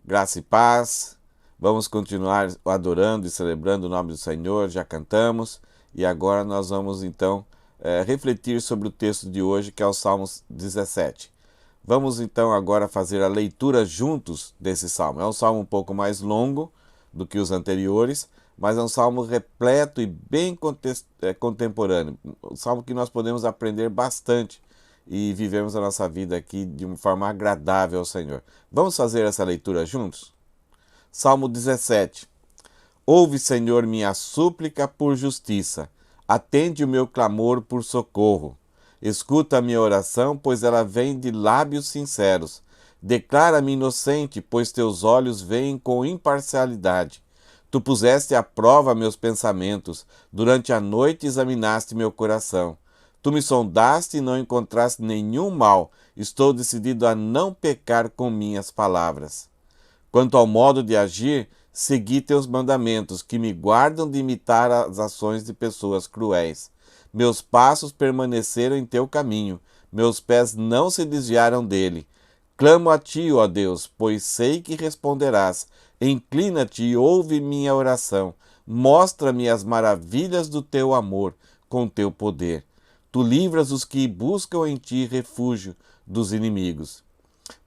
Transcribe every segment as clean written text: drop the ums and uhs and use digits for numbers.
Graça e paz. Vamos continuar adorando e celebrando o nome do Senhor, já cantamos, e agora nós vamos então refletir sobre o texto de hoje, que é o Salmos 17. Vamos então agora fazer a leitura juntos desse salmo. É um salmo um pouco mais longo do que os anteriores, mas é um salmo repleto e bem contemporâneo. Um salmo que nós podemos aprender bastante e vivemos a nossa vida aqui de uma forma agradável ao Senhor. Vamos fazer essa leitura juntos? Salmo 17. Ouve, Senhor, minha súplica por justiça. Atende o meu clamor por socorro. Escuta a minha oração, pois ela vem de lábios sinceros. Declara-me inocente, pois teus olhos veem com imparcialidade. Tu puseste à prova meus pensamentos. Durante a noite examinaste meu coração. Tu me sondaste e não encontraste nenhum mal. Estou decidido a não pecar com minhas palavras. Quanto ao modo de agir, segui teus mandamentos, que me guardam de imitar as ações de pessoas cruéis. Meus passos permaneceram em teu caminho, meus pés não se desviaram dele. Clamo a ti, ó Deus, pois sei que responderás. Inclina-te e ouve minha oração. Mostra-me as maravilhas do teu amor com teu poder. Tu livras os que buscam em ti refúgio dos inimigos.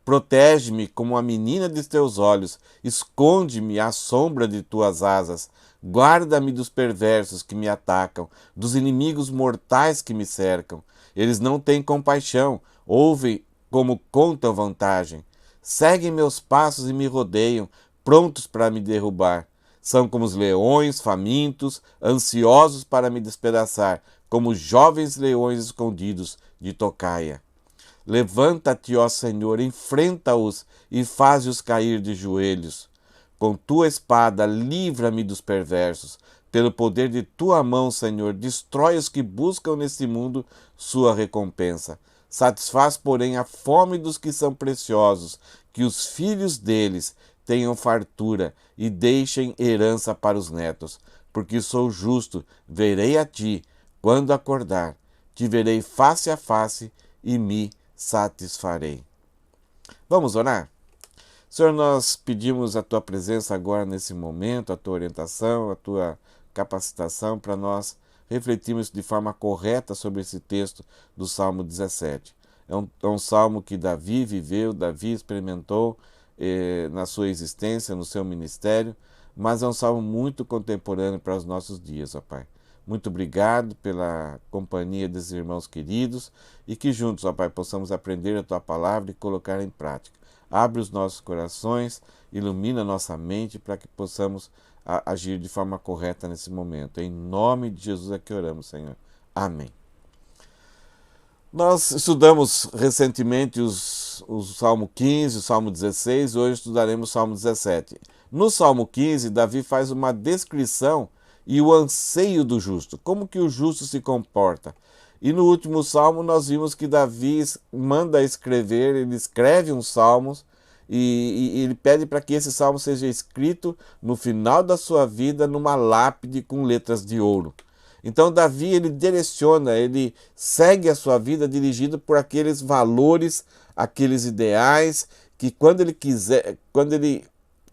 Protege-me como a menina de teus olhos, esconde-me à sombra de tuas asas, guarda-me dos perversos que me atacam, dos inimigos mortais que me cercam. Eles não têm compaixão, ouvem como contam vantagem. Seguem meus passos e me rodeiam, prontos para me derrubar. São como os leões famintos, ansiosos para me despedaçar, como jovens leões escondidos de tocaia. Levanta-te, ó Senhor, enfrenta-os e faze-os cair de joelhos. Com tua espada, livra-me dos perversos. Pelo poder de tua mão, Senhor, destrói os que buscam nesse mundo sua recompensa. Satisfaz, porém, a fome dos que são preciosos, que os filhos deles tenham fartura e deixem herança para os netos. Porque sou justo, verei a ti quando acordar. Te verei face a face e me satisfarei. Vamos orar? Senhor, nós pedimos a tua presença agora nesse momento, a tua orientação, a tua capacitação para nós refletirmos de forma correta sobre esse texto do Salmo 17. É um salmo que Davi viveu, Davi experimentou na sua existência, no seu ministério, mas é um salmo muito contemporâneo para os nossos dias, ó Pai. Muito obrigado pela companhia desses irmãos queridos e que juntos, ó Pai, possamos aprender a Tua palavra e colocar em prática. Abre os nossos corações, ilumina nossa mente para que possamos agir de forma correta nesse momento. Em nome de Jesus é que oramos, Senhor. Amém. Nós estudamos recentemente o Salmo 15, o Salmo 16, hoje estudaremos o Salmo 17. No Salmo 15, Davi faz uma descrição e o anseio do justo, como que o justo se comporta. E no último salmo nós vimos que Davi manda escrever, ele escreve uns salmos e ele pede para que esse salmo seja escrito no final da sua vida numa lápide com letras de ouro. Então Davi, ele direciona, ele segue a sua vida dirigido por aqueles valores, aqueles ideais que quando ele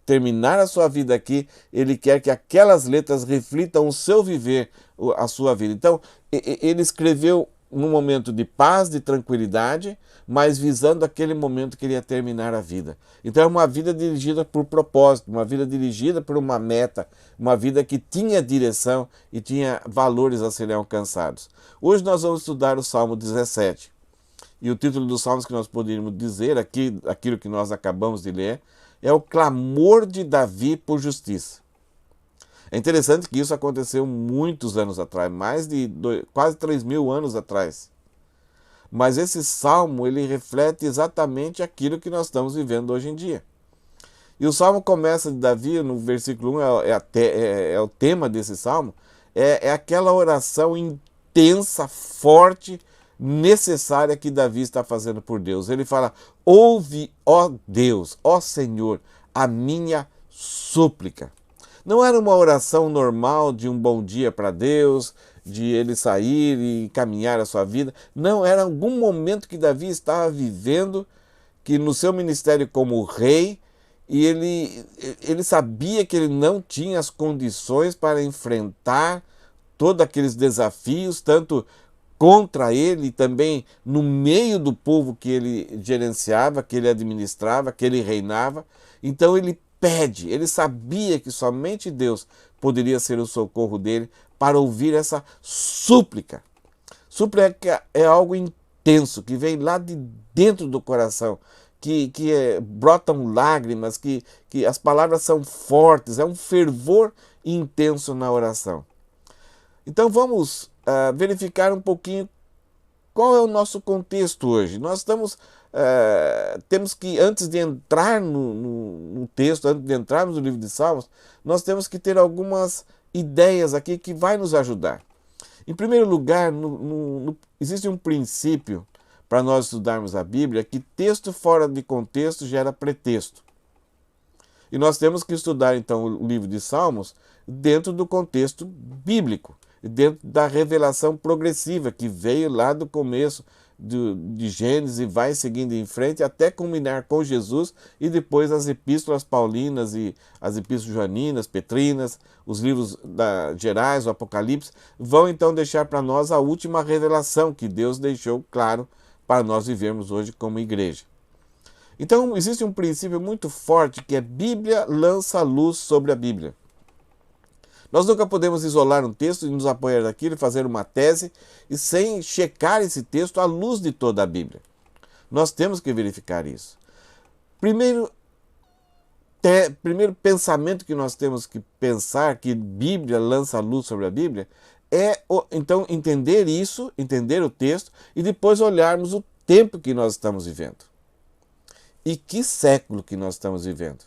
terminar a sua vida aqui, ele quer que aquelas letras reflitam o seu viver, a sua vida. Então, ele escreveu num momento de paz, de tranquilidade, mas visando aquele momento que ele ia terminar a vida. Então, é uma vida dirigida por propósito, uma vida dirigida por uma meta, uma vida que tinha direção e tinha valores a serem alcançados. Hoje nós vamos estudar o Salmo 17. E o título dos salmos que nós poderíamos dizer aqui, aquilo que nós acabamos de ler, é o clamor de Davi por justiça. É interessante que isso aconteceu muitos anos atrás, quase 3.000 anos atrás. Mas esse salmo, ele reflete exatamente aquilo que nós estamos vivendo hoje em dia. E o salmo começa de Davi, no versículo 1, é o tema desse salmo, é aquela oração intensa, forte, necessária que Davi está fazendo por Deus. Ele fala: ouve, ó Deus, ó Senhor, a minha súplica. Não era uma oração normal de um bom dia para Deus, de ele sair e caminhar a sua vida. Não, era algum momento que Davi estava vivendo, que no seu ministério como rei, e ele sabia que ele não tinha as condições para enfrentar todos aqueles desafios, tanto contra ele e também no meio do povo que ele gerenciava, que ele administrava, que ele reinava. Então ele pede, ele sabia que somente Deus poderia ser o socorro dele para ouvir essa súplica. Súplica é algo intenso, que vem lá de dentro do coração, brotam lágrimas, que as palavras são fortes, é um fervor intenso na oração. Então vamos verificar um pouquinho qual é o nosso contexto hoje. Nós temos que, antes de entrar no texto, antes de entrarmos no livro de Salmos, nós temos que ter algumas ideias aqui que vai nos ajudar. Em primeiro lugar, existe um princípio para nós estudarmos a Bíblia, que texto fora de contexto gera pretexto. E nós temos que estudar, então, o livro de Salmos dentro do contexto bíblico, dentro da revelação progressiva que veio lá do começo de Gênesis e vai seguindo em frente até culminar com Jesus, e depois as epístolas paulinas e as epístolas joaninas, petrinas, os livros gerais, o Apocalipse, vão então deixar para nós a última revelação que Deus deixou claro para nós vivermos hoje como igreja. Então existe um princípio muito forte que é: Bíblia lança luz sobre a Bíblia. Nós nunca podemos isolar um texto e nos apoiar daquilo, fazer uma tese, e sem checar esse texto à luz de toda a Bíblia. Nós temos que verificar isso. Primeiro pensamento que nós temos que pensar, que Bíblia lança luz sobre a Bíblia, é então entender isso, entender o texto, e depois olharmos o tempo que nós estamos vivendo. E que século que nós estamos vivendo.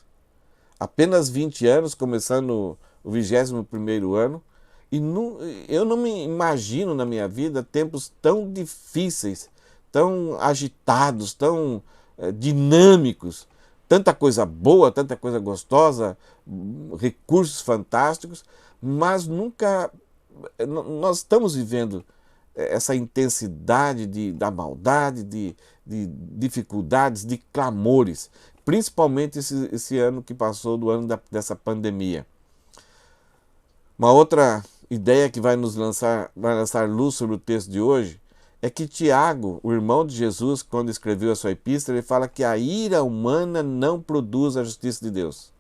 Apenas 20 anos, começando o 21º ano, e eu não me imagino na minha vida tempos tão difíceis, tão agitados, tão dinâmicos, tanta coisa boa, tanta coisa gostosa, recursos fantásticos, mas nunca nós estamos vivendo essa intensidade da maldade, de dificuldades, de clamores, principalmente esse ano que passou, do ano dessa pandemia. Uma outra ideia que vai lançar luz sobre o texto de hoje é que Tiago, o irmão de Jesus, quando escreveu a sua epístola, ele fala que a ira humana não produz a justiça de Deus.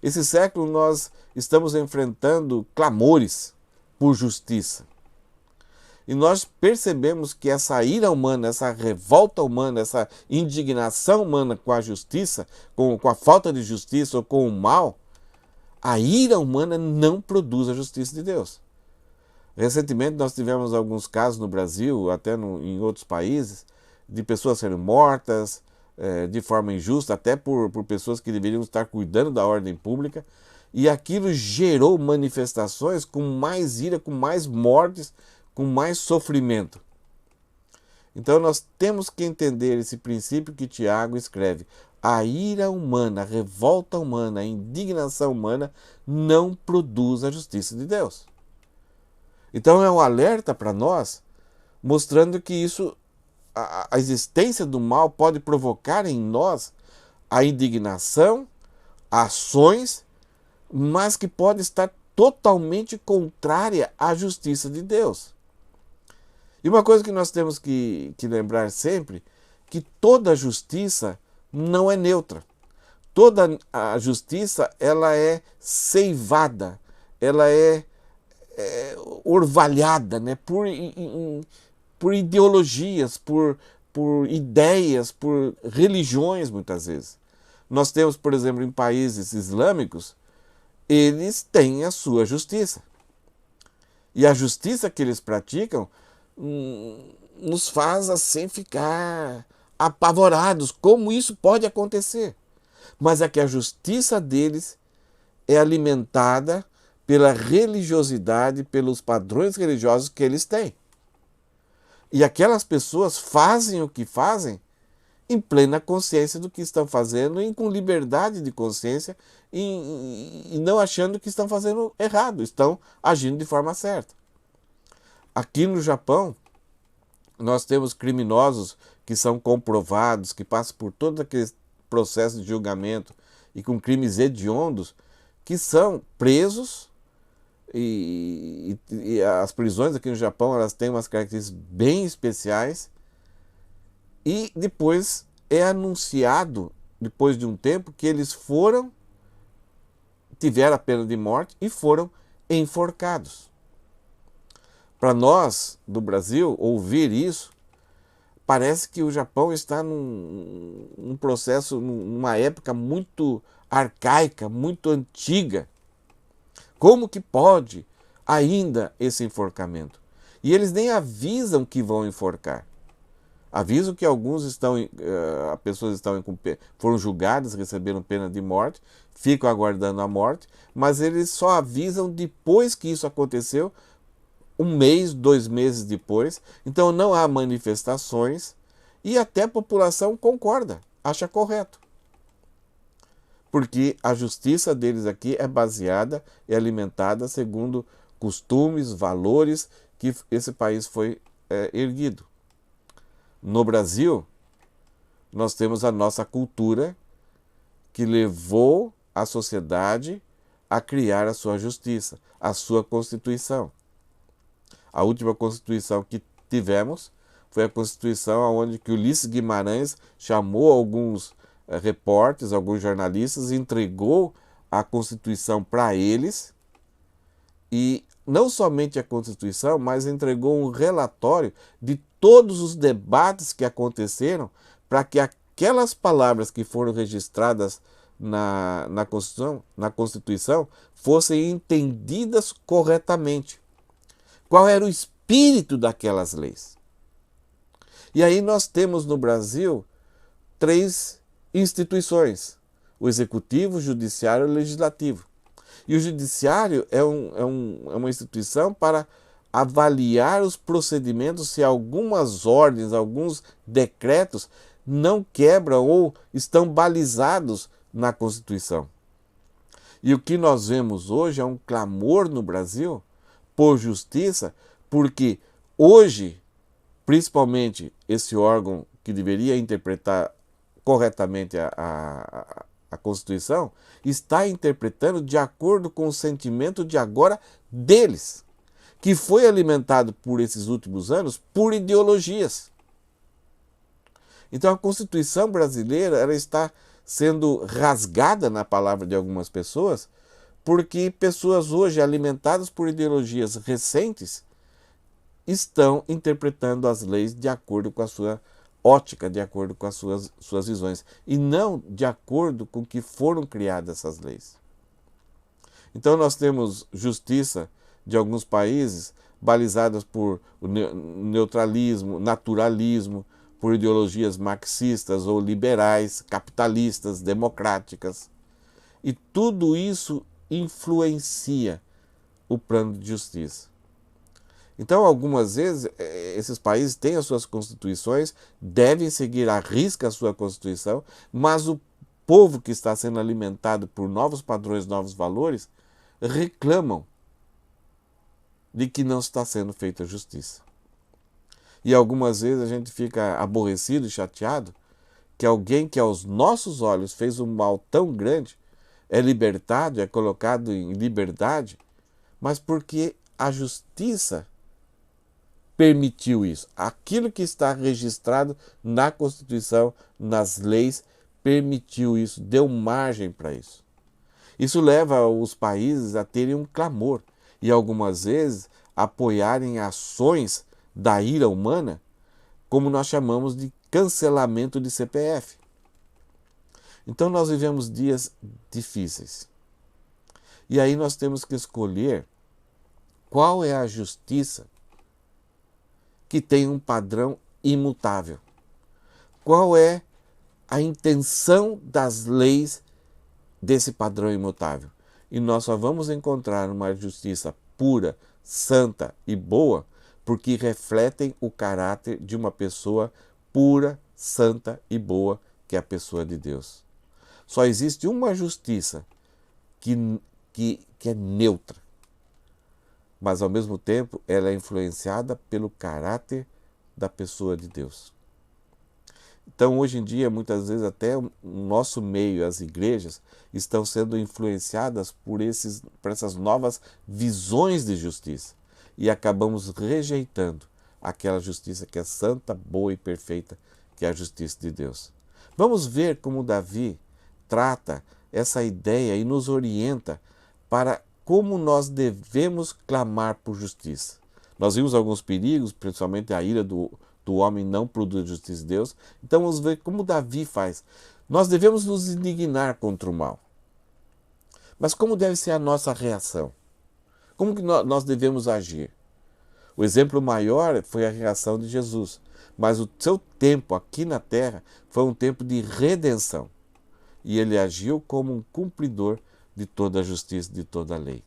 Esse século nós estamos enfrentando clamores por justiça. E nós percebemos que essa ira humana, essa revolta humana, essa indignação humana com a justiça, com a falta de justiça ou com o mal, a ira humana não produz a justiça de Deus. Recentemente nós tivemos alguns casos no Brasil, até em outros países, de pessoas sendo mortas de forma injusta, até por pessoas que deveriam estar cuidando da ordem pública, e aquilo gerou manifestações com mais ira, com mais mortes, com mais sofrimento. Então nós temos que entender esse princípio que Tiago escreve. A ira humana, a revolta humana, a indignação humana não produz a justiça de Deus. Então é um alerta para nós, mostrando que a existência do mal pode provocar em nós a indignação, ações, mas que pode estar totalmente contrária à justiça de Deus. E uma coisa que nós temos que lembrar sempre, que toda justiça não é neutra. Toda a justiça, ela é ceivada, ela é orvalhada, né, por ideologias, por ideias, por religiões, muitas vezes. Nós temos, por exemplo, em países islâmicos, eles têm a sua justiça. E a justiça que eles praticam nos faz assim ficar apavorados. Como isso pode acontecer? Mas é que a justiça deles é alimentada pela religiosidade, pelos padrões religiosos que eles têm. E aquelas pessoas fazem o que fazem em plena consciência do que estão fazendo e com liberdade de consciência e não achando que estão fazendo errado, estão agindo de forma certa. Aqui no Japão, nós temos criminosos que são comprovados, que passam por todo aquele processo de julgamento e com crimes hediondos, que são presos, e as prisões aqui no Japão, elas têm umas características bem especiais, e depois é anunciado, depois de um tempo, que eles tiveram a pena de morte e foram enforcados. Para nós, do Brasil, ouvir isso, parece que o Japão está num processo, numa época muito arcaica, muito antiga. Como que pode ainda esse enforcamento? E eles nem avisam que vão enforcar. Avisam que alguns pessoas foram julgadas, receberam pena de morte, ficam aguardando a morte, mas eles só avisam depois que isso aconteceu, 1 mês, 2 meses depois. Então não há manifestações e até a população concorda, acha correto. Porque a justiça deles aqui é baseada e alimentada segundo costumes, valores que esse país foi erguido. No Brasil, nós temos a nossa cultura que levou a sociedade a criar a sua justiça, a sua Constituição. A última Constituição que tivemos foi a Constituição onde que Ulisses Guimarães chamou alguns repórteres, alguns jornalistas, entregou a Constituição para eles, e não somente a Constituição, mas entregou um relatório de todos os debates que aconteceram para que aquelas palavras que foram registradas na Constituição fossem entendidas corretamente. Qual era o espírito daquelas leis? E aí nós temos no Brasil 3 instituições: o Executivo, o Judiciário e o Legislativo. E o Judiciário é uma instituição para avaliar os procedimentos se algumas ordens, alguns decretos não quebram ou estão balizados na Constituição. E o que nós vemos hoje é um clamor no Brasil por justiça, porque hoje, principalmente esse órgão que deveria interpretar corretamente a Constituição, está interpretando de acordo com o sentimento de agora deles, que foi alimentado por esses últimos anos por ideologias. Então a Constituição brasileira, ela está sendo rasgada na palavra de algumas pessoas, porque pessoas hoje alimentadas por ideologias recentes estão interpretando as leis de acordo com a sua ótica, de acordo com as suas visões, e não de acordo com que foram criadas essas leis. Então nós temos justiça de alguns países balizadas por neutralismo, naturalismo, por ideologias marxistas ou liberais, capitalistas, democráticas. E tudo isso influencia o plano de justiça. Então, algumas vezes, esses países têm as suas constituições, devem seguir à risca a sua Constituição, mas o povo que está sendo alimentado por novos padrões, novos valores, reclamam de que não está sendo feita justiça. E algumas vezes a gente fica aborrecido e chateado que alguém que aos nossos olhos fez um mal tão grande é libertado, é colocado em liberdade, mas porque a justiça permitiu isso. Aquilo que está registrado na Constituição, nas leis, permitiu isso, deu margem para isso. Isso leva os países a terem um clamor e algumas vezes apoiarem ações da ira humana, como nós chamamos de cancelamento de CPF. Então nós vivemos dias difíceis. E aí nós temos que escolher qual é a justiça que tem um padrão imutável. Qual é a intenção das leis desse padrão imutável? E nós só vamos encontrar uma justiça pura, santa e boa porque refletem o caráter de uma pessoa pura, santa e boa, que é a pessoa de Deus. Só existe uma justiça que é neutra, mas ao mesmo tempo ela é influenciada pelo caráter da pessoa de Deus. Então, hoje em dia, muitas vezes, até o nosso meio, as igrejas, estão sendo influenciadas por essas novas visões de justiça. E acabamos rejeitando aquela justiça que é santa, boa e perfeita, que é a justiça de Deus. Vamos ver como Davi trata essa ideia e nos orienta para como nós devemos clamar por justiça. Nós vimos alguns perigos, principalmente a ira do homem não produz justiça de Deus. Então vamos ver como Davi faz. Nós devemos nos indignar contra o mal. Mas como deve ser a nossa reação? Como que nós devemos agir? O exemplo maior foi a reação de Jesus. Mas o seu tempo aqui na terra foi um tempo de redenção. E ele agiu como um cumpridor de toda a justiça, de toda a lei.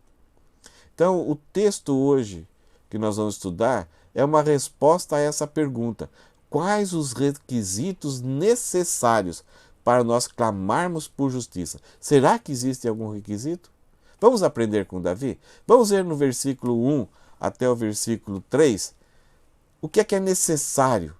Então, o texto hoje que nós vamos estudar é uma resposta a essa pergunta. Quais os requisitos necessários para nós clamarmos por justiça? Será que existe algum requisito? Vamos aprender com Davi? Vamos ver no versículo 1 até o versículo 3 o que é necessário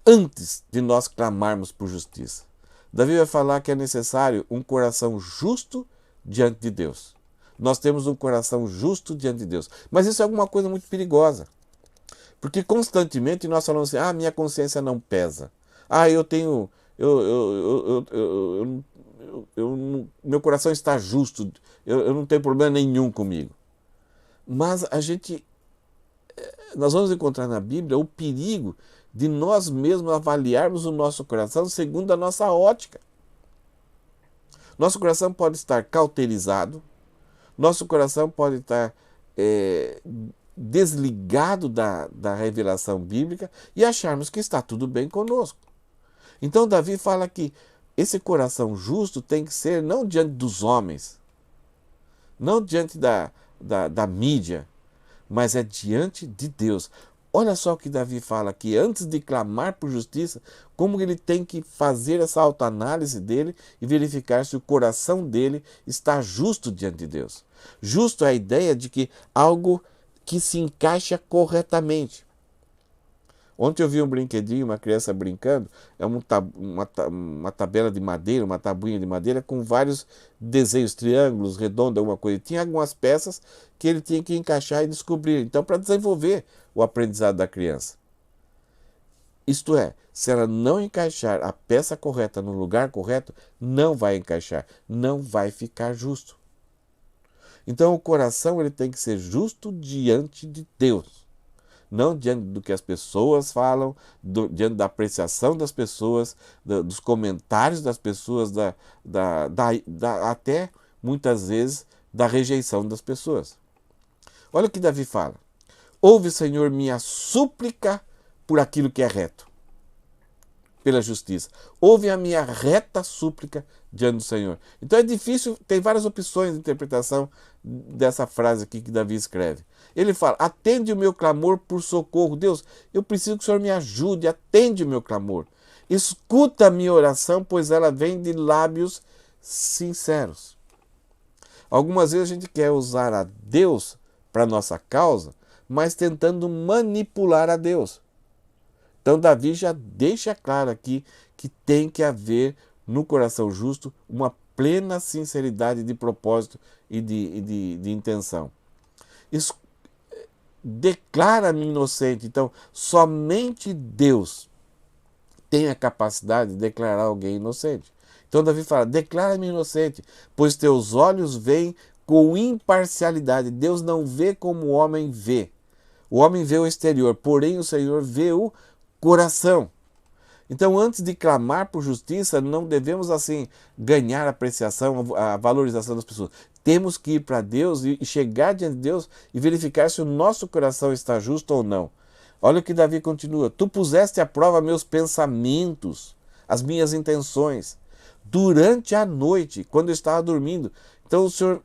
antes de nós clamarmos por justiça. Davi vai falar que é necessário um coração justo diante de Deus. Nós temos um coração justo diante de Deus. Mas isso é alguma coisa muito perigosa. Porque constantemente nós falamos assim, minha consciência não pesa. Eu tenho... meu coração está justo. Eu não tenho problema nenhum comigo. Mas nós vamos encontrar na Bíblia o perigo de nós mesmos avaliarmos o nosso coração segundo a nossa ótica. Nosso coração pode estar cauterizado, nosso coração pode estar desligado da revelação bíblica e acharmos que está tudo bem conosco. Então Davi fala que esse coração justo tem que ser não diante dos homens, não diante da mídia, mas é diante de Deus. Olha só o que Davi fala aqui, antes de clamar por justiça, como ele tem que fazer essa autoanálise dele e verificar se o coração dele está justo diante de Deus. Justo é a ideia de que algo que se encaixa corretamente. Ontem eu vi um brinquedinho, uma criança brincando, é uma tabela de madeira, uma tabuinha de madeira com vários desenhos, triângulos, redondos, alguma coisa. Tinha algumas peças que ele tinha que encaixar e descobrir. Então, para desenvolver o aprendizado da criança. Isto é, se ela não encaixar a peça correta no lugar correto, não vai encaixar, não vai ficar justo. Então, o coração ele tem que ser justo diante de Deus. Não diante do que as pessoas falam, diante da apreciação das pessoas, dos comentários das pessoas, até muitas vezes da rejeição das pessoas. Olha o que Davi fala. Ouve, Senhor, minha súplica por aquilo que é reto, pela justiça. Ouve a minha reta súplica diante do Senhor. Então é difícil, tem várias opções de interpretação dessa frase aqui que Davi escreve. Ele fala, atende o meu clamor por socorro. Deus, eu preciso que o Senhor me ajude, atende o meu clamor. Escuta a minha oração, pois ela vem de lábios sinceros. Algumas vezes a gente quer usar a Deus para nossa causa, mas tentando manipular a Deus. Então Davi já deixa claro aqui que tem que haver no coração justo uma plena sinceridade de propósito e de intenção. Declara-me inocente. Então, somente Deus tem a capacidade de declarar alguém inocente. Então Davi fala, declara-me inocente, pois teus olhos veem com imparcialidade. Deus não vê como o homem vê. O homem vê o exterior, porém o Senhor vê o coração. Então, antes de clamar por justiça, não devemos assim ganhar a apreciação, a valorização das pessoas. Temos que ir para Deus e chegar diante de Deus e verificar se o nosso coração está justo ou não. Olha o que Davi continua. Tu puseste à prova meus pensamentos, as minhas intenções, durante a noite, quando eu estava dormindo. Então o Senhor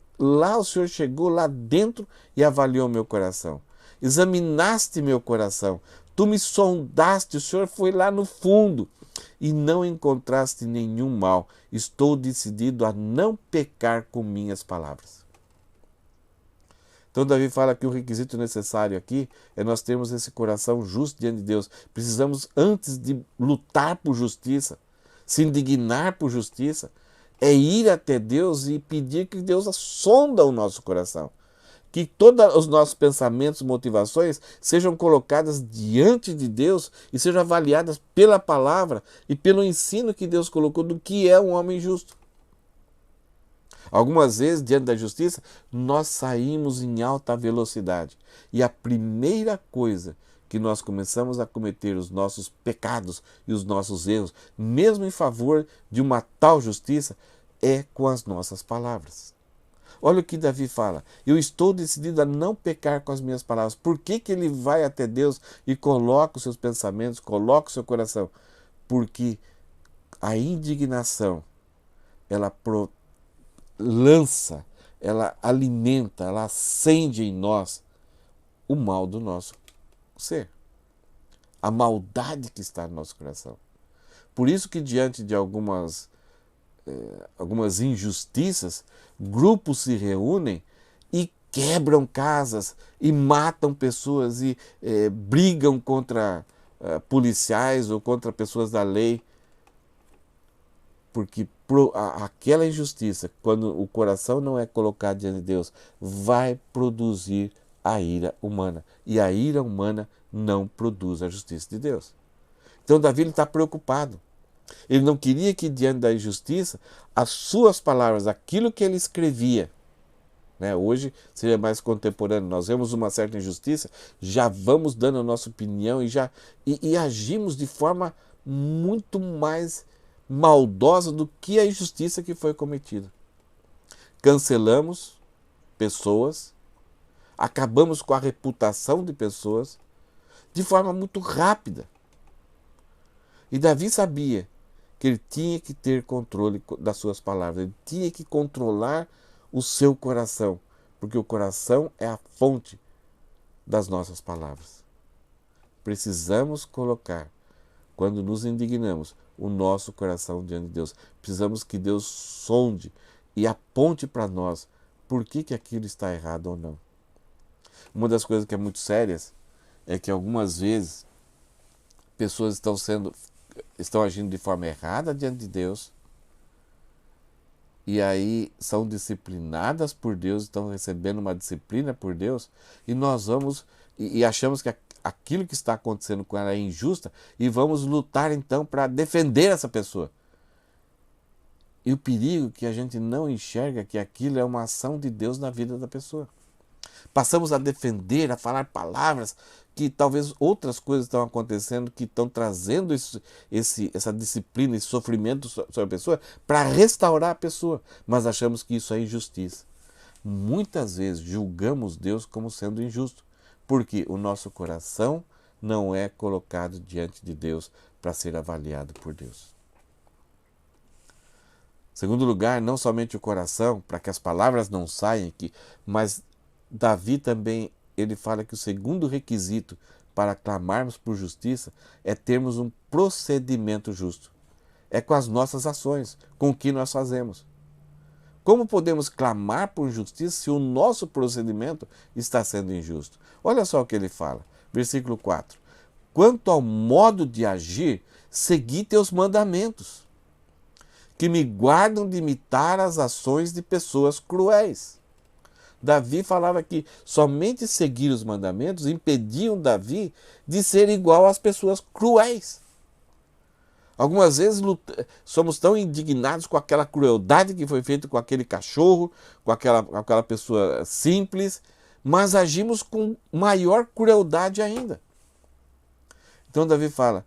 chegou lá dentro e avaliou meu coração. Examinaste meu coração. Tu me sondaste, o Senhor foi lá no fundo e não encontraste nenhum mal. Estou decidido a não pecar com minhas palavras. Então Davi fala que o requisito necessário aqui é nós termos esse coração justo diante de Deus. Precisamos, antes de lutar por justiça, se indignar por justiça, é ir até Deus e pedir que Deus sonda o nosso coração. Que todos os nossos pensamentos e motivações sejam colocadas diante de Deus e sejam avaliadas pela palavra e pelo ensino que Deus colocou do que é um homem justo. Algumas vezes, diante da justiça, nós saímos em alta velocidade. E a primeira coisa que nós começamos a cometer os nossos pecados e os nossos erros, mesmo em favor de uma tal justiça, é com as nossas palavras. Olha o que Davi fala: eu estou decidido a não pecar com as minhas palavras. Por que ele vai até Deus e coloca os seus pensamentos, coloca o seu coração? Porque a indignação, ela lança, ela alimenta, ela acende em nós o mal do nosso ser. A maldade que está no nosso coração. Por isso que diante de algumas injustiças, grupos se reúnem e quebram casas e matam pessoas e brigam contra policiais ou contra pessoas da lei, porque aquela injustiça, quando o coração não é colocado diante de Deus, vai produzir a ira humana, e a ira humana não produz a justiça de Deus. Então Davi está preocupado. Ele não queria que, diante da injustiça, as suas palavras, aquilo que ele escrevia, né? Hoje seria mais contemporâneo, nós vemos uma certa injustiça, já vamos dando a nossa opinião e agimos de forma muito mais maldosa do que a injustiça que foi cometida. Cancelamos pessoas, acabamos com a reputação de pessoas de forma muito rápida. E Davi sabia que ele tinha que ter controle das suas palavras, ele tinha que controlar o seu coração, porque o coração é a fonte das nossas palavras. Precisamos colocar, quando nos indignamos, o nosso coração diante de Deus. Precisamos que Deus sonde e aponte para nós por que aquilo está errado ou não. Uma das coisas que é muito sérias é que algumas vezes pessoas estão agindo de forma errada diante de Deus e aí são disciplinadas por Deus, estão recebendo uma disciplina por Deus, e nós vamos e achamos que aquilo que está acontecendo com ela é injusta e vamos lutar então para defender essa pessoa. E o perigo é que a gente não enxerga que aquilo é uma ação de Deus na vida da pessoa. Passamos a defender, a falar palavras que talvez outras coisas estão acontecendo, que estão trazendo essa disciplina, esse sofrimento sobre a pessoa, para restaurar a pessoa. Mas achamos que isso é injustiça. Muitas vezes julgamos Deus como sendo injusto, porque o nosso coração não é colocado diante de Deus para ser avaliado por Deus. Em segundo lugar, não somente o coração, para que as palavras não saiam aqui, mas Davi também, ele fala que o segundo requisito para clamarmos por justiça é termos um procedimento justo. É com as nossas ações, com o que nós fazemos. Como podemos clamar por justiça se o nosso procedimento está sendo injusto? Olha só o que ele fala, versículo 4. Quanto ao modo de agir, segui teus mandamentos, que me guardam de imitar as ações de pessoas cruéis. Davi falava que somente seguir os mandamentos impediam Davi de ser igual às pessoas cruéis. Algumas vezes somos tão indignados com aquela crueldade que foi feita com aquele cachorro, com aquela pessoa simples, mas agimos com maior crueldade ainda. Então Davi fala: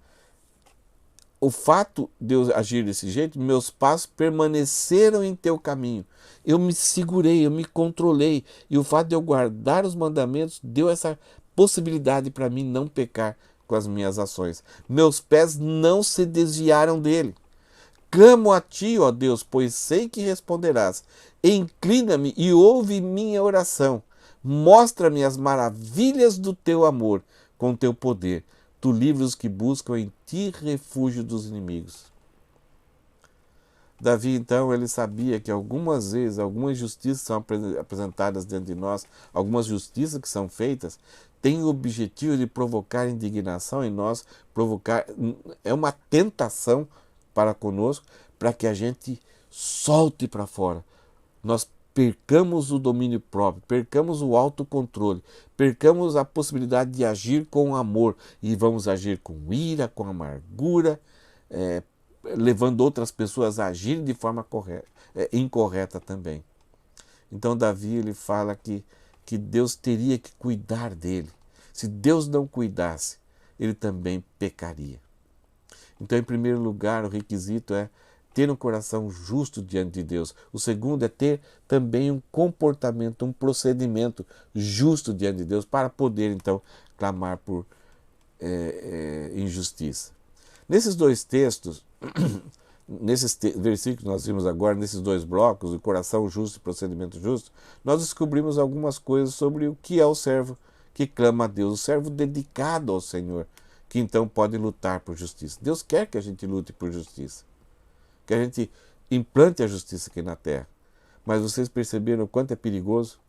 o fato de eu agir desse jeito, meus passos permaneceram em teu caminho. Eu me segurei, eu me controlei. E o fato de eu guardar os mandamentos deu essa possibilidade para mim não pecar com as minhas ações. Meus pés não se desviaram dele. Clamo a ti, ó Deus, pois sei que responderás. Inclina-me e ouve minha oração. Mostra-me as maravilhas do teu amor com teu poder. Tu livras os que buscam em ti refúgio dos inimigos. Davi, então, ele sabia que algumas vezes, algumas injustiças são apresentadas diante de nós, algumas justiças que são feitas, têm o objetivo de provocar indignação em nós, é uma tentação para conosco, para que a gente solte para fora. Nós percamos o domínio próprio, percamos o autocontrole, percamos a possibilidade de agir com amor e vamos agir com ira, com amargura, levando outras pessoas a agirem de forma incorreta também. Então Davi ele fala que Deus teria que cuidar dele. Se Deus não cuidasse, ele também pecaria. Então, em primeiro lugar, o requisito é ter um coração justo diante de Deus. O segundo é ter também um comportamento, um procedimento justo diante de Deus para poder, então, clamar por injustiça. Nesses dois textos, versículos que nós vimos agora, nesses dois blocos, o coração justo e procedimento justo, nós descobrimos algumas coisas sobre o que é o servo que clama a Deus, o servo dedicado ao Senhor, que então pode lutar por justiça. Deus quer que a gente lute por justiça, que a gente implante a justiça aqui na terra. Mas vocês perceberam o quanto é perigoso?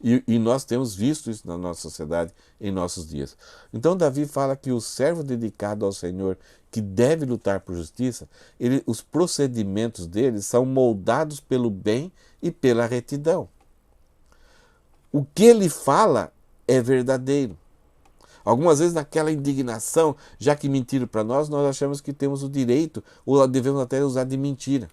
E nós temos visto isso na nossa sociedade em nossos dias. Então Davi fala que o servo dedicado ao Senhor, que deve lutar por justiça, os procedimentos dele são moldados pelo bem e pela retidão. O que ele fala é verdadeiro. Algumas vezes naquela indignação, já que mentiram para nós achamos que temos o direito, ou devemos até usar de mentira.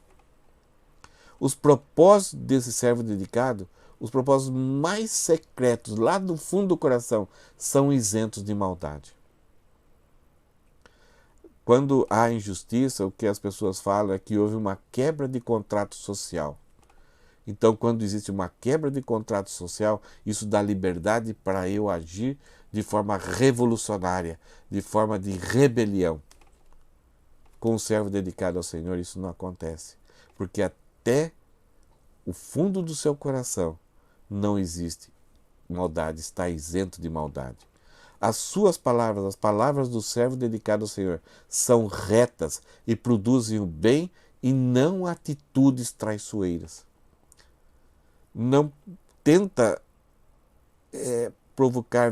Os propósitos desse servo dedicado, os propósitos mais secretos, lá do fundo do coração, são isentos de maldade. Quando há injustiça, o que as pessoas falam é que houve uma quebra de contrato social. Então, quando existe uma quebra de contrato social, isso dá liberdade para eu agir de forma revolucionária, de forma de rebelião. Com o servo dedicado ao Senhor, isso não acontece. Porque até o fundo do seu coração não existe maldade, está isento de maldade. As suas palavras, as palavras do servo dedicado ao Senhor, são retas e produzem o bem e não atitudes traiçoeiras. Não tenta provocar,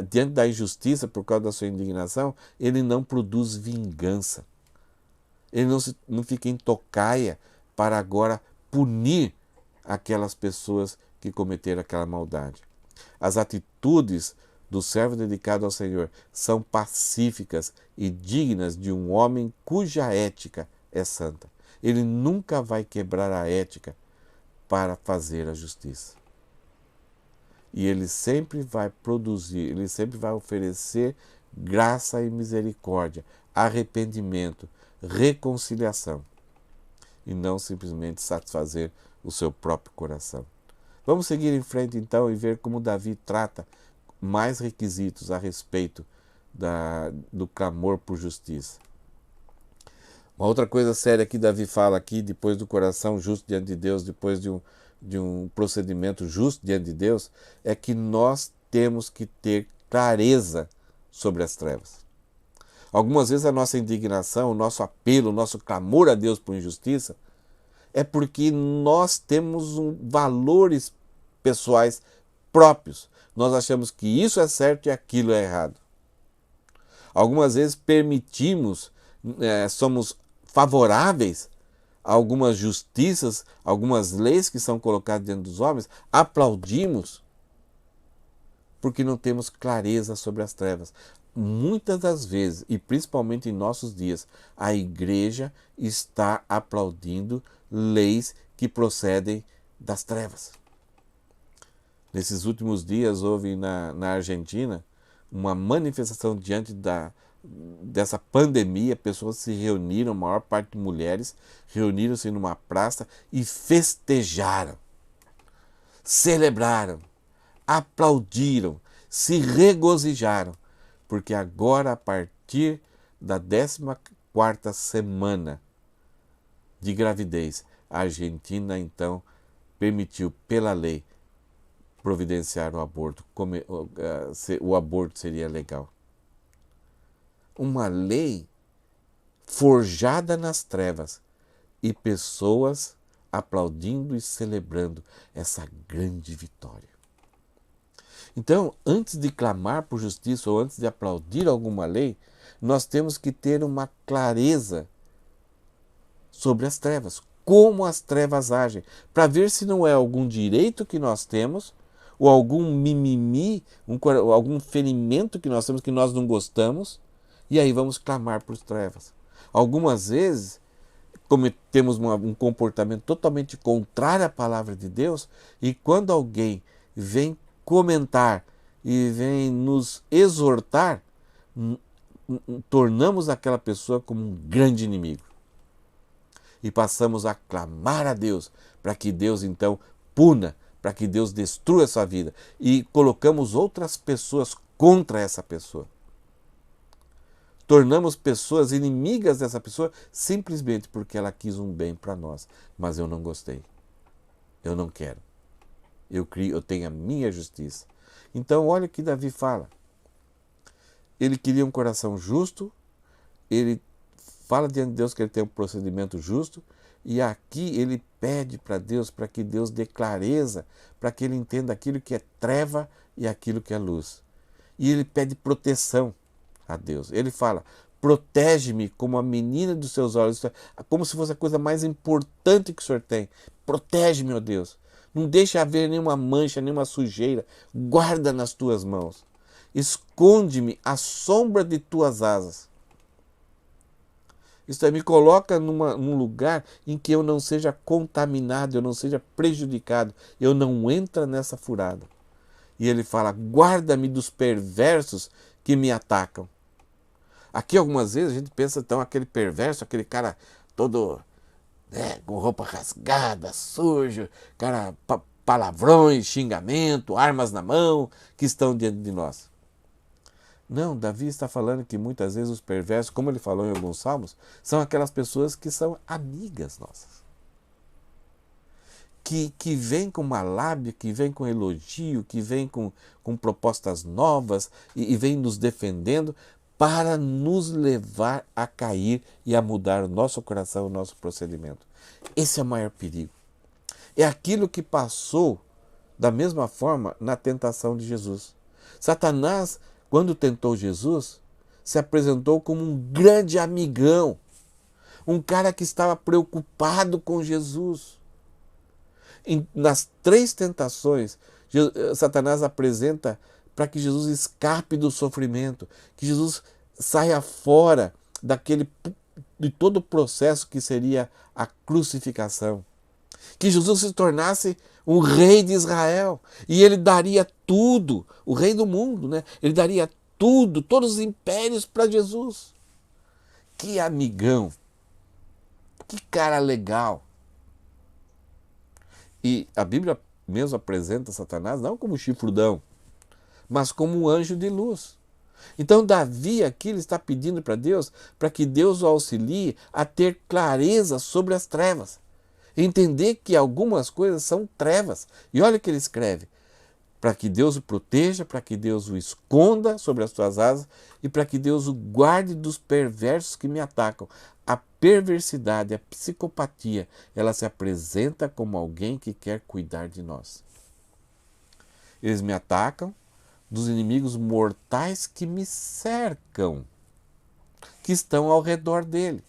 diante da injustiça, por causa da sua indignação, ele não produz vingança. Ele não fica em tocaia para agora punir aquelas pessoas que cometeram aquela maldade. As atitudes do servo dedicado ao Senhor são pacíficas e dignas de um homem cuja ética é santa. Ele nunca vai quebrar a ética para fazer a justiça. E ele sempre vai produzir, ele sempre vai oferecer graça e misericórdia, arrependimento, reconciliação, e não simplesmente satisfazer o seu próprio coração. Vamos seguir em frente então e ver como Davi trata mais requisitos a respeito do clamor por justiça. Uma outra coisa séria que Davi fala aqui, depois do coração justo diante de Deus, depois de um procedimento justo diante de Deus, é que nós temos que ter clareza sobre as trevas. Algumas vezes a nossa indignação, o nosso apelo, o nosso clamor a Deus por injustiça é porque nós temos valores pessoais próprios. Nós achamos que isso é certo e aquilo é errado. Algumas vezes somos favoráveis a algumas justiças, algumas leis que são colocadas diante dos homens, aplaudimos porque não temos clareza sobre as trevas. Muitas das vezes, e principalmente em nossos dias, a igreja está aplaudindo leis que procedem das trevas. Nesses últimos dias houve na Argentina uma manifestação diante dessa pandemia. Pessoas se reuniram, a maior parte de mulheres, reuniram-se numa praça e festejaram, celebraram, aplaudiram, se regozijaram, porque agora, a partir da 14ª semana de gravidez, a Argentina então permitiu pela lei providenciar o aborto, o aborto seria legal. Uma lei forjada nas trevas e pessoas aplaudindo e celebrando essa grande vitória. Então, antes de clamar por justiça ou antes de aplaudir alguma lei, nós temos que ter uma clareza sobre as trevas, como as trevas agem, para ver se não é algum direito que nós temos ou algum mimimi, algum ferimento que nós temos que nós não gostamos, e aí vamos clamar por trevas. Algumas vezes cometemos um comportamento totalmente contrário à palavra de Deus, e quando alguém vem comentar e vem nos exortar, tornamos aquela pessoa como um grande inimigo. E passamos a clamar a Deus para que Deus então puna, para que Deus destrua essa vida. E colocamos outras pessoas contra essa pessoa. Tornamos pessoas inimigas dessa pessoa simplesmente porque ela quis um bem para nós. Mas eu não gostei. Eu não quero. Eu tenho a minha justiça. Então olha o que Davi fala. Ele queria um coração justo, ele fala diante de Deus que ele tem um procedimento justo, e aqui ele pede para Deus, para que Deus dê clareza, para que ele entenda aquilo que é treva e aquilo que é luz. E ele pede proteção a Deus. Ele fala, protege-me como a menina dos seus olhos, como se fosse a coisa mais importante que o Senhor tem. Protege-me, ó Deus. Não deixe haver nenhuma mancha, nenhuma sujeira. Guarda nas tuas mãos. Esconde-me à sombra de tuas asas. Isso aí me coloca num lugar em que eu não seja contaminado, eu não seja prejudicado, eu não entre nessa furada. E ele fala, guarda-me dos perversos que me atacam. Aqui algumas vezes a gente pensa então aquele perverso, aquele cara todo com roupa rasgada, sujo, cara palavrões, xingamento, armas na mão, que estão diante de nós. Não, Davi está falando que muitas vezes os perversos, como ele falou em alguns salmos, são aquelas pessoas que são amigas nossas. Que vêm com uma lábia, que vêm com elogio, que vêm com propostas novas e vêm nos defendendo para nos levar a cair e a mudar o nosso coração, o nosso procedimento. Esse é o maior perigo. É aquilo que passou da mesma forma na tentação de Jesus. Satanás, quando tentou Jesus, se apresentou como um grande amigão, um cara que estava preocupado com Jesus. Nas 3 tentações, Satanás apresenta para que Jesus escape do sofrimento, que Jesus saia fora de todo o processo que seria a crucificação, que Jesus se tornasse um rei de Israel, e ele daria tudo, o rei do mundo, né? Ele daria tudo, todos os impérios para Jesus. Que amigão, que cara legal. E a Bíblia mesmo apresenta Satanás não como chifrudão, mas como um anjo de luz. Então Davi aqui ele está pedindo para Deus, para que Deus o auxilie a ter clareza sobre as trevas. Entender que algumas coisas são trevas. E olha o que ele escreve. Para que Deus o proteja, para que Deus o esconda sobre as suas asas e para que Deus o guarde dos perversos que me atacam. A perversidade, a psicopatia, ela se apresenta como alguém que quer cuidar de nós. Eles me atacam dos inimigos mortais que me cercam, que estão ao redor dele.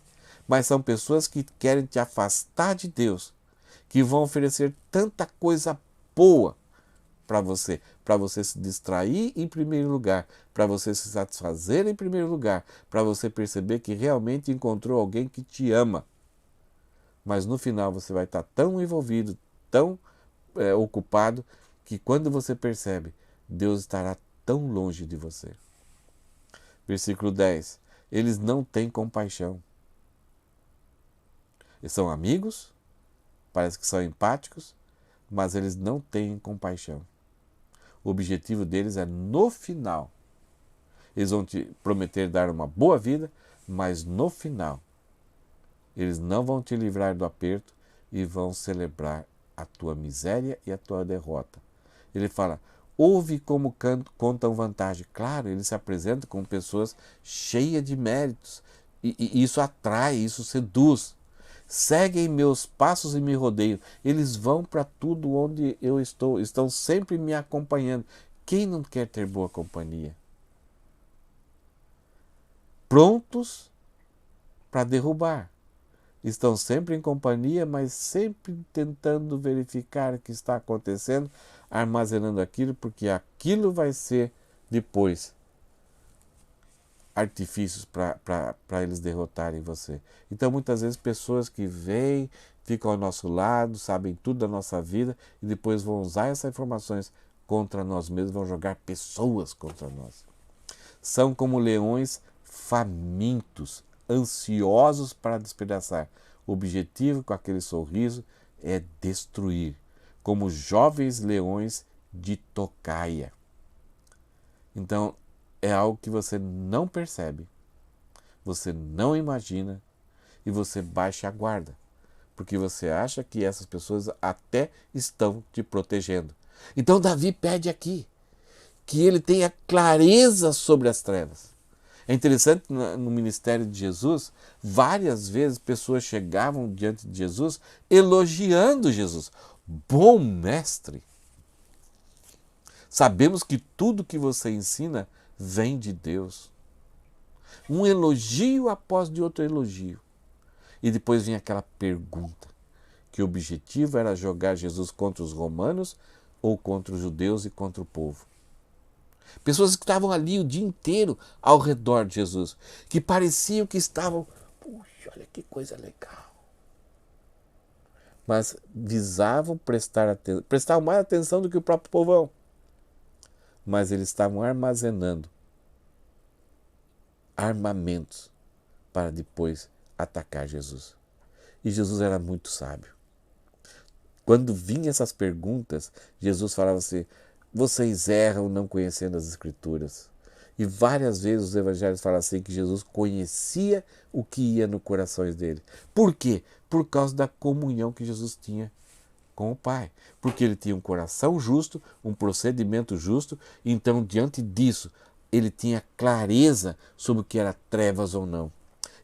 Mas são pessoas que querem te afastar de Deus, que vão oferecer tanta coisa boa para você se distrair em primeiro lugar, para você se satisfazer em primeiro lugar, para você perceber que realmente encontrou alguém que te ama. Mas no final você vai estar tão envolvido, tão ocupado, que quando você percebe, Deus estará tão longe de você. Versículo 10. Eles não têm compaixão. Eles são amigos, parece que são empáticos, mas eles não têm compaixão. O objetivo deles é no final. Eles vão te prometer dar uma boa vida, mas no final eles não vão te livrar do aperto e vão celebrar a tua miséria e a tua derrota. Ele fala, ouve como contam vantagem. Claro, ele se apresenta como pessoas cheias de méritos. E isso atrai, isso seduz. seguem meus passos e me rodeiam. Eles vão para tudo onde eu estou, estão sempre me acompanhando. Quem não quer ter boa companhia? Prontos para derrubar. Estão sempre em companhia, mas sempre tentando verificar o que está acontecendo, armazenando aquilo, porque aquilo vai ser depois artifícios para eles derrotarem você. Então, muitas vezes, pessoas que vêm, ficam ao nosso lado, sabem tudo da nossa vida e depois vão usar essas informações contra nós mesmos, vão jogar pessoas contra nós. São como leões famintos, ansiosos para despedaçar. O objetivo com aquele sorriso é destruir, como jovens leões de tocaia. Então, é algo que você não percebe, você não imagina e você baixa a guarda, porque você acha que essas pessoas até estão te protegendo. Então, Davi pede aqui que ele tenha clareza sobre as trevas. É interessante, no ministério de Jesus, várias vezes pessoas chegavam diante de Jesus elogiando Jesus. Bom mestre! Sabemos que tudo que você ensina vem de Deus. Um elogio após de outro elogio. E depois vinha aquela pergunta, que o objetivo era jogar Jesus contra os romanos ou contra os judeus e contra o povo. Pessoas que estavam ali o dia inteiro ao redor de Jesus, que pareciam que estavam, puxa, olha que coisa legal. Mas visavam prestavam mais atenção do que o próprio povão. Mas eles estavam armazenando armamentos para depois atacar Jesus. E Jesus era muito sábio. Quando vinham essas perguntas, Jesus falava assim: vocês erram não conhecendo as Escrituras. E várias vezes os evangelhos falam assim que Jesus conhecia o que ia no coração dele. Por quê? Por causa da comunhão que Jesus tinha com o Pai. Porque ele tinha um coração justo, um procedimento justo, então diante disso ele tinha clareza sobre o que era trevas ou não.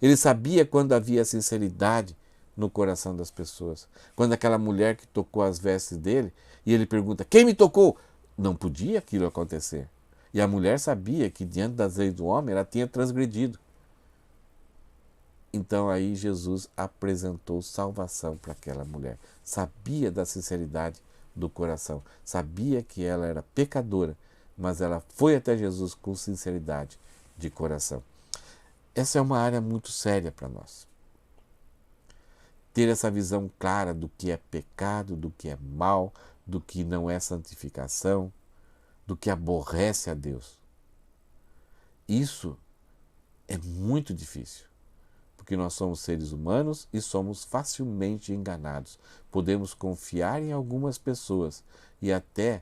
Ele sabia quando havia sinceridade no coração das pessoas. Quando aquela mulher que tocou as vestes dele, e ele pergunta: quem me tocou? Não podia aquilo acontecer. E a mulher sabia que diante das leis do homem ela tinha transgredido. Então aí Jesus apresentou salvação para aquela mulher. Sabia da sinceridade do coração. Sabia que ela era pecadora, mas ela foi até Jesus com sinceridade de coração. Essa é uma área muito séria para nós. Ter essa visão clara do que é pecado, do que é mal, do que não é santificação, do que aborrece a Deus. Isso é muito difícil, porque nós somos seres humanos e somos facilmente enganados. Podemos confiar em algumas pessoas e até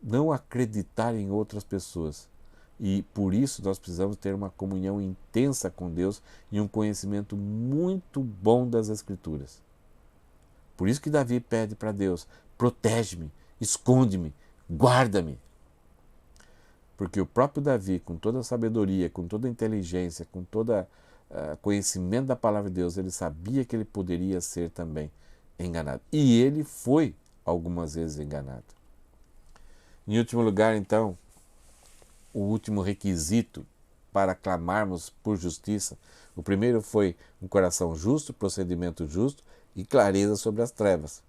não acreditar em outras pessoas. E por isso nós precisamos ter uma comunhão intensa com Deus e um conhecimento muito bom das Escrituras. Por isso que Davi pede para Deus: protege-me, esconde-me, guarda-me. Porque o próprio Davi, com toda a sabedoria, com toda a inteligência, com todo conhecimento da palavra de Deus, ele sabia que ele poderia ser também enganado. E ele foi algumas vezes enganado. Em último lugar, então, o último requisito para clamarmos por justiça. O primeiro foi um coração justo, procedimento justo e clareza sobre as trevas.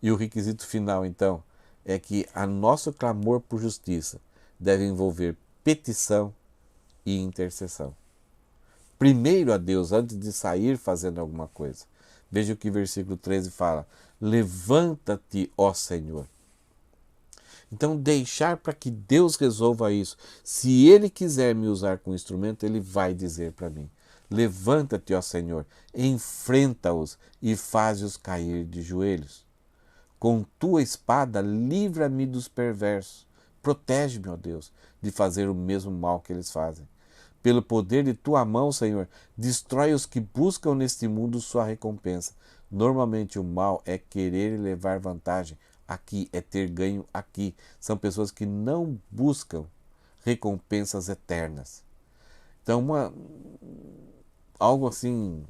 E o requisito final, então, é que a nosso clamor por justiça deve envolver petição e intercessão. Primeiro a Deus, antes de sair fazendo alguma coisa. Veja o que o versículo 13 fala: levanta-te, ó Senhor. Então, deixar para que Deus resolva isso. Se Ele quiser me usar como instrumento, Ele vai dizer para mim: levanta-te, ó Senhor, enfrenta-os e faze-os cair de joelhos. Com tua espada, livra-me dos perversos. Protege-me, ó Deus, de fazer o mesmo mal que eles fazem. Pelo poder de tua mão, Senhor, destrói os que buscam neste mundo sua recompensa. Normalmente o mal é querer levar vantagem aqui, é ter ganho aqui. São pessoas que não buscam recompensas eternas. Então, algo assim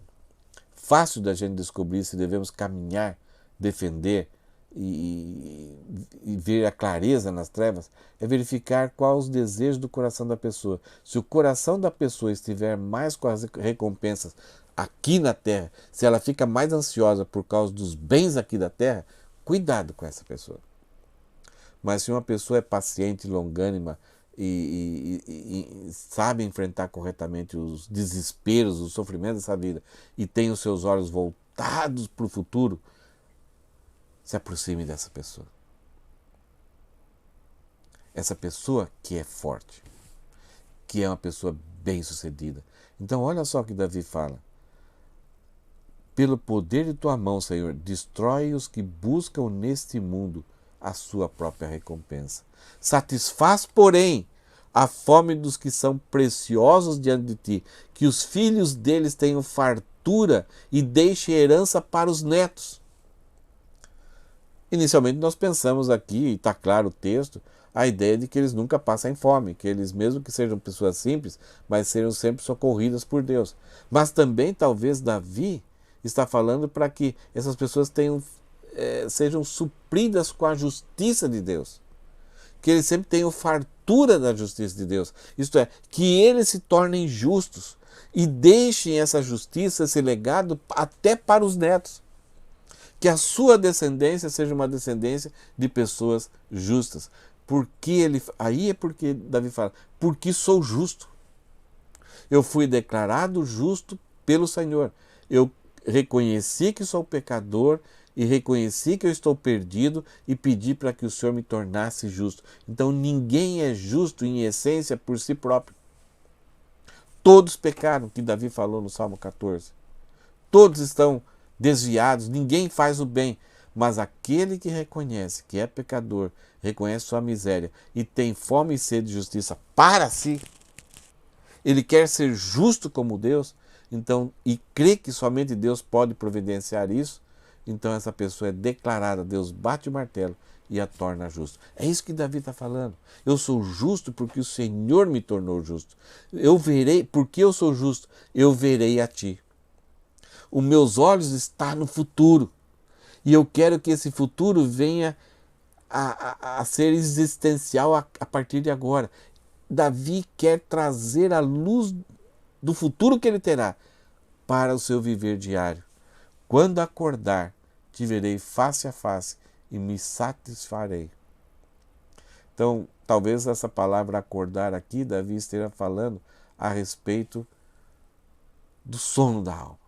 fácil da gente descobrir se devemos caminhar, defender e ver a clareza nas trevas, é verificar quais os desejos do coração da pessoa. Se o coração da pessoa estiver mais com as recompensas aqui na terra, se ela fica mais ansiosa por causa dos bens aqui da terra, cuidado com essa pessoa. Mas se uma pessoa é paciente, longânima e sabe enfrentar corretamente os desesperos, os sofrimentos dessa vida e tem os seus olhos voltados para o futuro, se aproxime dessa pessoa. Essa pessoa que é forte, que é uma pessoa bem-sucedida. Então olha só o que Davi fala. Pelo poder de tua mão, Senhor, destrói os que buscam neste mundo a sua própria recompensa. Satisfaz, porém, a fome dos que são preciosos diante de ti, que os filhos deles tenham fartura e deixem herança para os netos. Inicialmente nós pensamos aqui, e está claro o texto, a ideia de que eles nunca passem fome, que eles, mesmo que sejam pessoas simples, mas sejam sempre socorridas por Deus. Mas também, talvez, Davi está falando para que essas pessoas sejam supridas com a justiça de Deus. Que eles sempre tenham fartura da justiça de Deus. Isto é, que eles se tornem justos e deixem essa justiça, esse legado, até para os netos. Que a sua descendência seja uma descendência de pessoas justas. Aí é porque Davi fala, porque sou justo. Eu fui declarado justo pelo Senhor. Eu reconheci que sou pecador e reconheci que eu estou perdido e pedi para que o Senhor me tornasse justo. Então ninguém é justo em essência por si próprio. Todos pecaram, que Davi falou no Salmo 14. Todos estão desviados, ninguém faz o bem. Mas aquele que reconhece que é pecador, reconhece sua miséria e tem fome e sede de justiça para si, ele quer ser justo como Deus, então, e crê que somente Deus pode providenciar isso, então essa pessoa é declarada, Deus bate o martelo e a torna justa. É isso que Davi está falando. Eu sou justo porque o Senhor me tornou justo. Eu verei, porque eu sou justo, eu verei a ti. Os meus olhos estão no futuro. E eu quero que esse futuro venha a ser existencial a partir de agora. Davi quer trazer a luz do futuro que ele terá para o seu viver diário. Quando acordar, te verei face a face e me satisfarei. Então, talvez essa palavra acordar aqui, Davi esteja falando a respeito do sono da alma.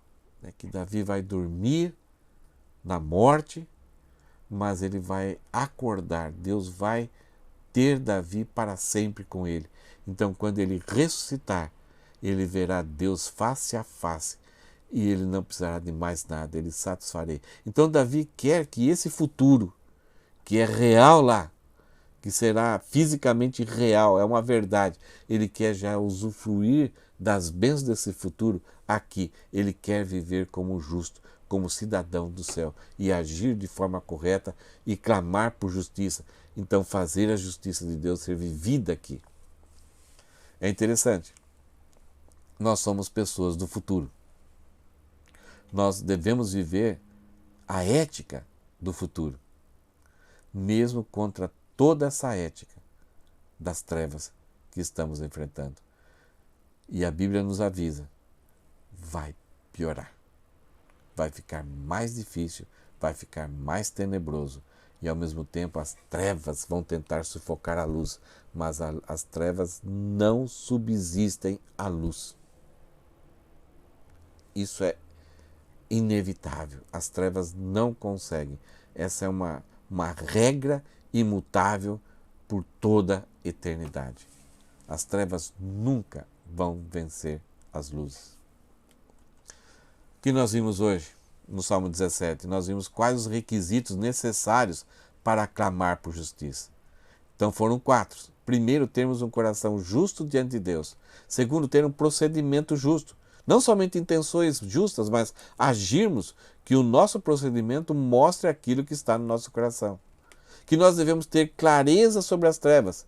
Que Davi vai dormir na morte, mas ele vai acordar. Deus vai ter Davi para sempre com ele. Então, quando ele ressuscitar, ele verá Deus face a face e ele não precisará de mais nada, ele satisfarei. Então, Davi quer que esse futuro, que é real lá, que será fisicamente real, é uma verdade, ele quer já usufruir das bênçãos desse futuro aqui. Ele quer viver como justo, como cidadão do céu e agir de forma correta e clamar por justiça. Então, fazer a justiça de Deus ser vivida aqui. É interessante. Nós somos pessoas do futuro. Nós devemos viver a ética do futuro, mesmo contra toda essa ética das trevas que estamos enfrentando. E a Bíblia nos avisa, vai piorar. Vai ficar mais difícil, vai ficar mais tenebroso. E ao mesmo tempo as trevas vão tentar sufocar a luz, mas as trevas não subsistem à luz. Isso é inevitável. As trevas não conseguem. Essa é uma regra imutável por toda a eternidade. As trevas nunca vão vencer as luzes. O que nós vimos hoje no Salmo 17? Nós vimos quais os requisitos necessários para clamar por justiça. Então foram 4. Primeiro, termos um coração justo diante de Deus. Segundo, ter um procedimento justo. Não somente intenções justas, mas agirmos que o nosso procedimento mostre aquilo que está no nosso coração. Que nós devemos ter clareza sobre as trevas.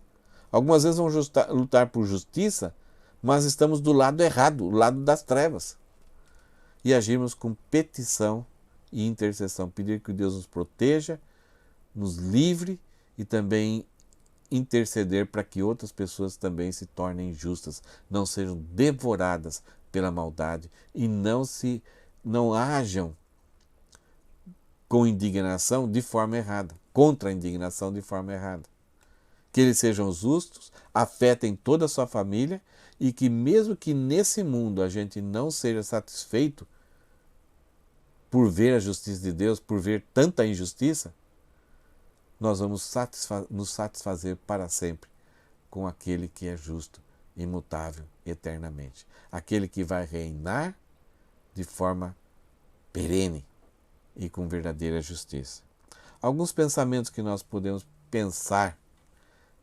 Algumas vezes vamos lutar por justiça, mas estamos do lado errado, o lado das trevas. e agirmos com petição e intercessão. Pedir que Deus nos proteja, nos livre e também interceder para que outras pessoas também se tornem justas, não sejam devoradas pela maldade e não hajam com indignação de forma errada, contra a indignação de forma errada. Que eles sejam justos, afetem toda a sua família e que mesmo que nesse mundo a gente não seja satisfeito por ver a justiça de Deus, por ver tanta injustiça, nós vamos nos satisfazer para sempre com aquele que é justo, imutável, eternamente. Aquele que vai reinar de forma perene e com verdadeira justiça. Alguns pensamentos que nós podemos pensar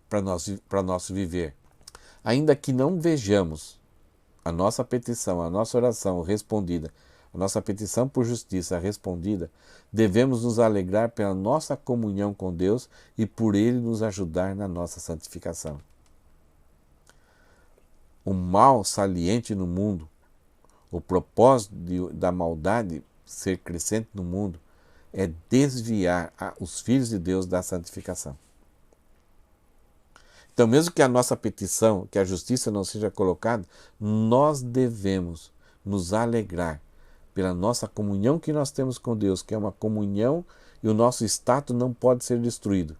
para nosso viver. Ainda que não vejamos a nossa petição, a nossa oração respondida, a nossa petição por justiça respondida, devemos nos alegrar pela nossa comunhão com Deus e por Ele nos ajudar na nossa santificação. O mal saliente no mundo, o propósito da maldade ser crescente no mundo, é desviar os filhos de Deus da santificação. Então, mesmo que a nossa petição, que a justiça não seja colocada, nós devemos nos alegrar pela nossa comunhão que nós temos com Deus, que é uma comunhão e o nosso status não pode ser destruído.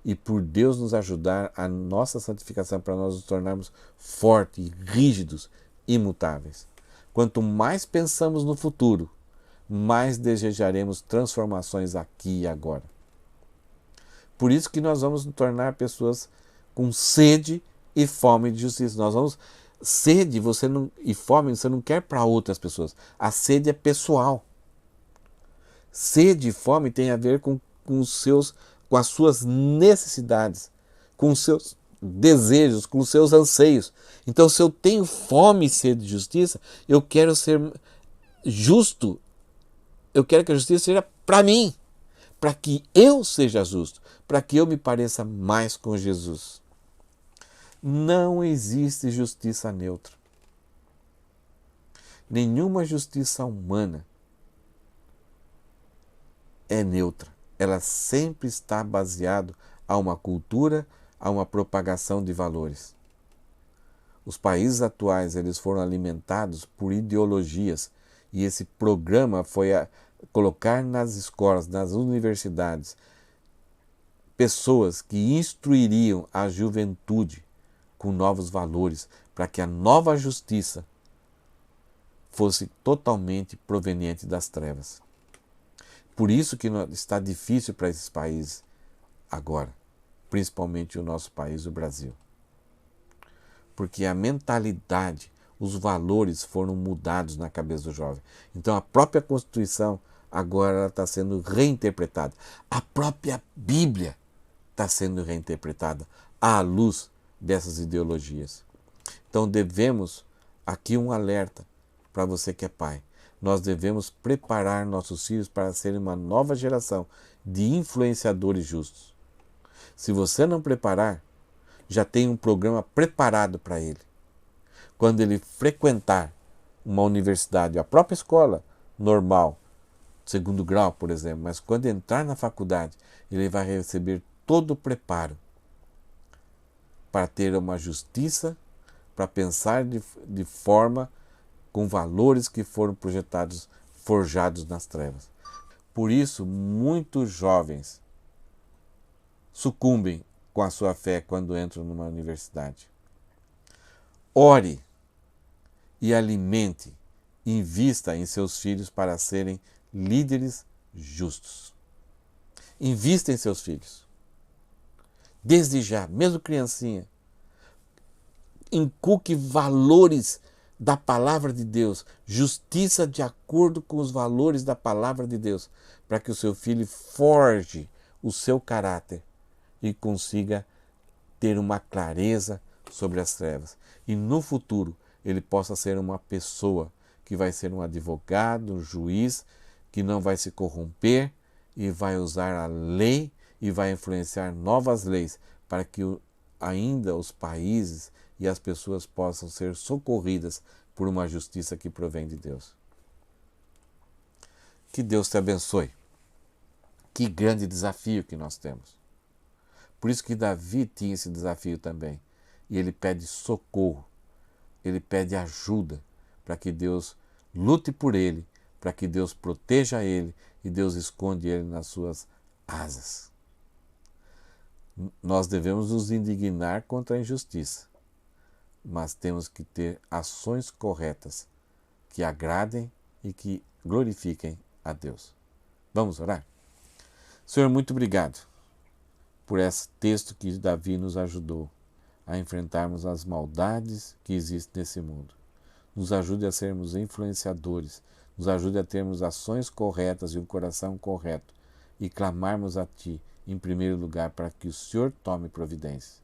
E por Deus nos ajudar a nossa santificação para nós nos tornarmos fortes, rígidos, imutáveis. Quanto mais pensamos no futuro, mais desejaremos transformações aqui e agora. Por isso que nós vamos nos tornar pessoas com sede e fome de justiça. Nós vamos sede e fome você não quer para outras pessoas. A sede é pessoal. Sede e fome tem a ver com as suas necessidades, com os seus desejos, com os seus anseios. Então, se eu tenho fome e sede de justiça, eu quero ser justo. Eu quero que a justiça seja para mim, para que eu seja justo, para que eu me pareça mais com Jesus. Não existe justiça neutra. Nenhuma justiça humana é neutra. Ela sempre está baseada a uma cultura, a uma propagação de valores. Os países atuais eles foram alimentados por ideologias e esse programa foi a colocar nas escolas, nas universidades, pessoas que instruiriam a juventude com novos valores, para que a nova justiça fosse totalmente proveniente das trevas. Por isso que está difícil para esses países agora, principalmente o nosso país, o Brasil. Porque a mentalidade, os valores foram mudados na cabeça do jovem. Então a própria Constituição agora está sendo reinterpretada. A própria Bíblia está sendo reinterpretada à luz dessas ideologias. Então devemos, aqui um alerta para você que é pai, nós devemos preparar nossos filhos para serem uma nova geração de influenciadores justos. Se você não preparar, já tem um programa preparado para ele. Quando ele frequentar uma universidade, a própria escola normal, segundo grau, por exemplo, mas quando entrar na faculdade, ele vai receber todo o preparo para ter uma justiça, para pensar de forma com valores que foram projetados, forjados nas trevas. Por isso, muitos jovens sucumbem com a sua fé quando entram numa universidade. Ore e alimente, invista em seus filhos para serem líderes justos. Invista em seus filhos. Desde já, mesmo criancinha, inculque valores da palavra de Deus, justiça de acordo com os valores da palavra de Deus, para que o seu filho forje o seu caráter e consiga ter uma clareza sobre as trevas. E no futuro ele possa ser uma pessoa que vai ser um advogado, um juiz, que não vai se corromper e vai usar a lei e vai influenciar novas leis para que ainda os países e as pessoas possam ser socorridas por uma justiça que provém de Deus. Que Deus te abençoe. Que grande desafio que nós temos. Por isso que Davi tinha esse desafio também. E ele pede socorro, ele pede ajuda para que Deus lute por ele, para que Deus proteja ele e Deus esconde ele nas suas asas. Nós devemos nos indignar contra a injustiça, mas temos que ter ações corretas que agradem e que glorifiquem a Deus. Vamos orar? Senhor, muito obrigado por esse texto que Davi nos ajudou a enfrentarmos as maldades que existem nesse mundo. Nos ajude a sermos influenciadores, nos ajude a termos ações corretas e um coração correto e clamarmos a Ti, em primeiro lugar, para que o Senhor tome providência.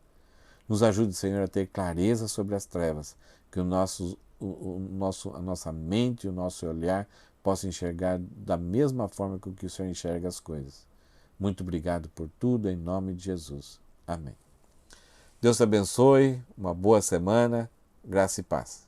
Nos ajude, Senhor, a ter clareza sobre as trevas, que a nossa mente e o nosso olhar possam enxergar da mesma forma com que o Senhor enxerga as coisas. Muito obrigado por tudo, em nome de Jesus. Amém. Deus te abençoe, uma boa semana, graça e paz.